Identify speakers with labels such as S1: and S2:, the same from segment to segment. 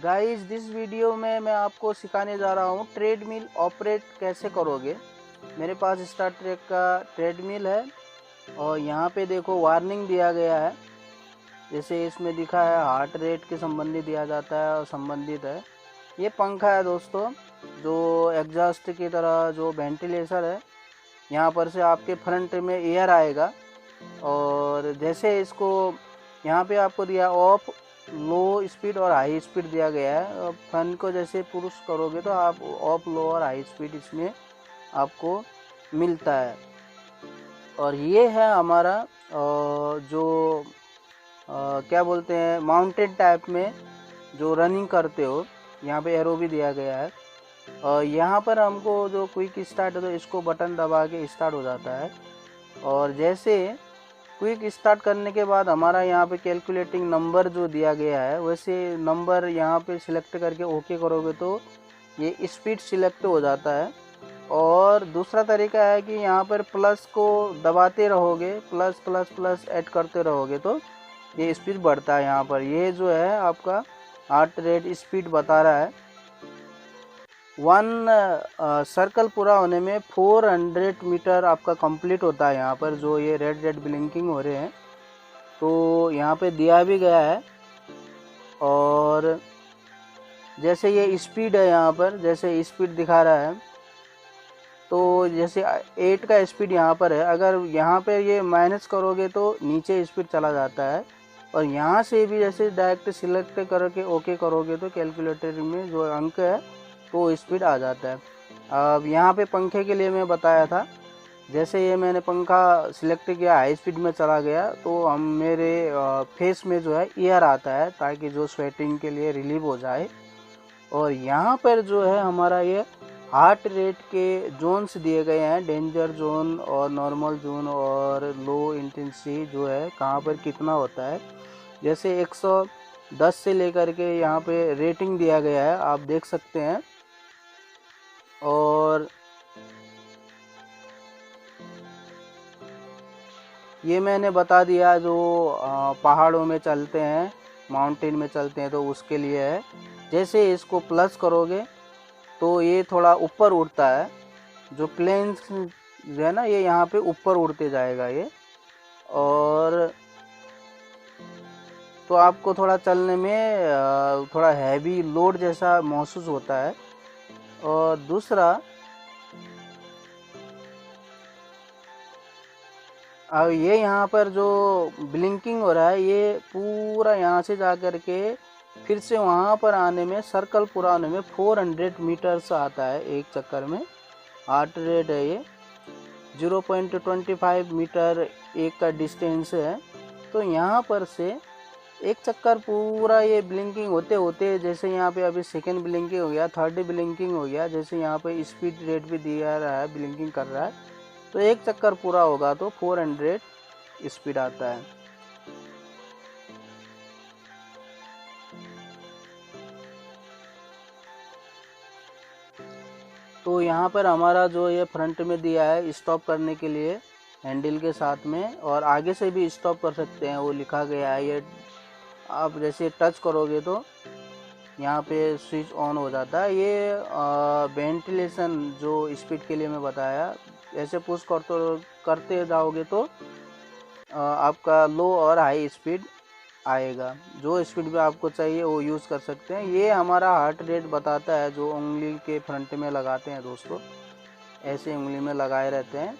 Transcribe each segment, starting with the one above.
S1: Guys this video में मैं आपको सिखाने जा रहा हूँ ट्रेडमिल ऑपरेट कैसे करोगे। मेरे पास स्टार ट्रेक का ट्रेडमिल है और यहाँ पे देखो वार्निंग दिया गया है। जैसे इसमें दिखा है हार्ट रेट के संबंधित दिया जाता है और संबंधित है। ये पंखा है दोस्तों, जो एग्जॉस्ट की तरह जो वेंटिलेशन है, यहाँ पर से आपके फ्रंट में एयर आएगा। और जैसे इसको यहाँ पे आपको दिया ऑफ, लो स्पीड और हाई स्पीड दिया गया है। फैन को जैसे पुश करोगे तो आप ऑफ, लो और हाई स्पीड इसमें आपको मिलता है। और ये है हमारा जो क्या बोलते हैं माउंटेन टाइप में जो रनिंग करते हो, यहाँ पे एरो भी दिया गया है। और यहाँ पर हमको जो क्विक स्टार्ट है तो इसको बटन दबा के स्टार्ट हो जाता है। और जैसे क्विक स्टार्ट करने के बाद हमारा यहाँ पे कैलकुलेटिंग नंबर जो दिया गया है, वैसे नंबर यहाँ पे सिलेक्ट करके ओके करोगे तो ये स्पीड सिलेक्ट हो जाता है। और दूसरा तरीका है कि यहाँ पर प्लस को दबाते रहोगे, प्लस प्लस प्लस ऐड करते रहोगे तो ये स्पीड बढ़ता है। यहाँ पर ये जो है आपका हार्ट रेट स्पीड बता रहा है। 1 सर्कल पूरा होने में 400 मीटर आपका कंप्लीट होता है। यहाँ पर जो ये रेड रेड ब्लिंकिंग हो रहे हैं तो यहाँ पे दिया भी गया है। और जैसे ये स्पीड है, यहाँ पर जैसे स्पीड दिखा रहा है तो जैसे 8 का स्पीड यहाँ पर है, अगर यहाँ पे ये माइनस करोगे तो नीचे स्पीड चला जाता है। और यहाँ से भी जैसे डायरेक्ट सिलेक्ट करके ओके करोगे तो कैलकुलेटर में जो अंक है तो स्पीड आ जाता है। अब यहाँ पे पंखे के लिए मैं बताया था, जैसे ये मैंने पंखा सिलेक्ट किया, हाई स्पीड में चला गया तो हम मेरे फेस में जो है एयर आता है ताकि जो स्वेटिंग के लिए रिलीव हो जाए। और यहाँ पर जो है हमारा ये हार्ट रेट के जोन्स दिए गए हैं, डेंजर जोन और नॉर्मल जोन और लो इंटेंसिटी जो है कहाँ पर कितना होता है। जैसे 110 से लेकर के यहाँ पे रेटिंग दिया गया है, आप देख सकते हैं। और ये मैंने बता दिया जो पहाड़ों में चलते हैं, माउंटेन में चलते हैं तो उसके लिए है। जैसे इसको प्लस करोगे तो ये थोड़ा ऊपर उड़ता है, जो प्लेन्स जो है ना ये यहाँ पे ऊपर उड़ते जाएगा ये। और तो आपको थोड़ा चलने में थोड़ा हैवी लोड जैसा महसूस होता है। और दूसरा अब ये यहाँ पर जो ब्लिंकिंग हो रहा है ये पूरा यहाँ से जा कर के फिर से वहाँ पर आने में, सर्कल पूरा आने में 400 मीटर्स आता है एक चक्कर में। हार्ट रेट है ये 0.25 मीटर एक का डिस्टेंस है। तो यहाँ पर से एक चक्कर पूरा ये ब्लिंकिंग होते होते, जैसे यहाँ पे अभी सेकेंड ब्लिंकिंग हो गया, थर्ड ब्लिंकिंग हो गया, जैसे यहाँ पे स्पीड रेट भी दिया रहा है, ब्लिंकिंग कर रहा है, तो एक चक्कर पूरा होगा तो 400 स्पीड आता है। तो यहाँ पर हमारा जो ये फ्रंट में दिया है स्टॉप करने के लिए हैंडल के साथ में, और आगे से भी स्टॉप कर सकते हैं, वो लिखा गया है। ये आप जैसे टच करोगे तो यहाँ पे स्विच ऑन हो जाता है। ये वेंटिलेशन जो स्पीड के लिए मैं बताया, ऐसे पुश करते जाओगे तो आपका लो और हाई स्पीड आएगा। जो स्पीड में आपको चाहिए वो यूज़ कर सकते हैं। ये हमारा हार्ट रेट बताता है, जो उंगली के फ्रंट में लगाते हैं दोस्तों, ऐसे उंगली में लगाए रहते हैं।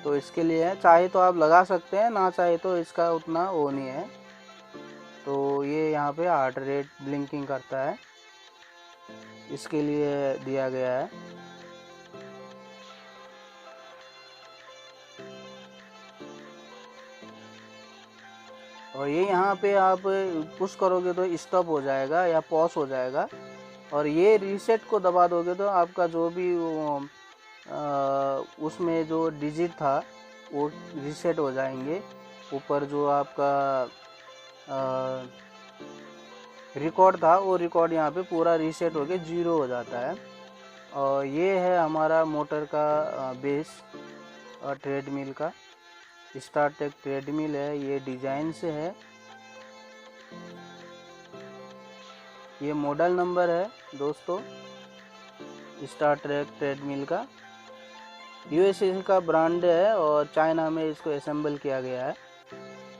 S1: तो इसके लिए है, चाहे तो आप लगा सकते हैं, ना चाहे तो इसका उतना वो नहीं है। तो ये यहाँ पे हार्ट रेट ब्लिंकिंग करता है, इसके लिए दिया गया है। और ये यहाँ पे आप पुश करोगे तो स्टॉप हो जाएगा या पॉज हो जाएगा। और ये रीसेट को दबा दोगे तो आपका जो भी उसमें जो डिजिट था वो रीसेट हो जाएंगे। ऊपर जो आपका रिकॉर्ड था वो रिकॉर्ड यहाँ पे पूरा रीसेट होके 0 हो जाता है। और ये है हमारा मोटर का बेस और ट्रेडमिल का। स्टार ट्रेक ट्रेडमिल है, ये डिज़ाइन से है। ये मॉडल नंबर है दोस्तों स्टार ट्रेक ट्रेडमिल का। यूएसए का ब्रांड है और चाइना में इसको असेंबल किया गया है।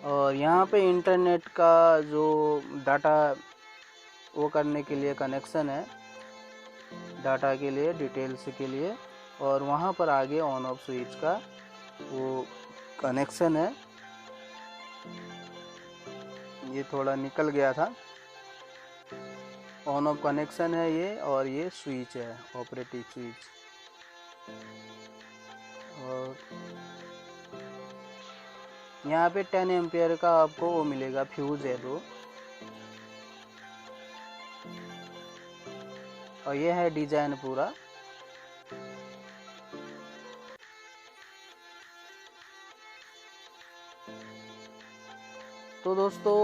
S1: और यहाँ पे इंटरनेट का जो डाटा वो करने के लिए कनेक्शन है, डाटा के लिए, डिटेल्स के लिए। और वहाँ पर आगे ऑन ऑफ स्विच का वो कनेक्शन है। ये थोड़ा निकल गया था। ऑन ऑफ कनेक्शन है ये, और ये स्विच है, ऑपरेटिव स्विच। और यहाँ पे 10 एम्पियर का आपको वो मिलेगा, फ्यूज है दो। और ये है डिजाइन पूरा। तो दोस्तों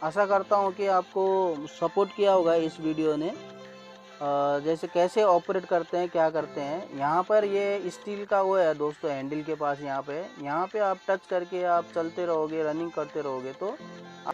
S1: आशा करता हूँ कि आपको सपोर्ट किया होगा इस वीडियो ने। जैसे कैसे ऑपरेट करते हैं, क्या करते हैं। यहाँ पर ये स्टील का वो है दोस्तों, हैंडल के पास यहाँ पे आप टच करके आप चलते रहोगे, रनिंग करते रहोगे तो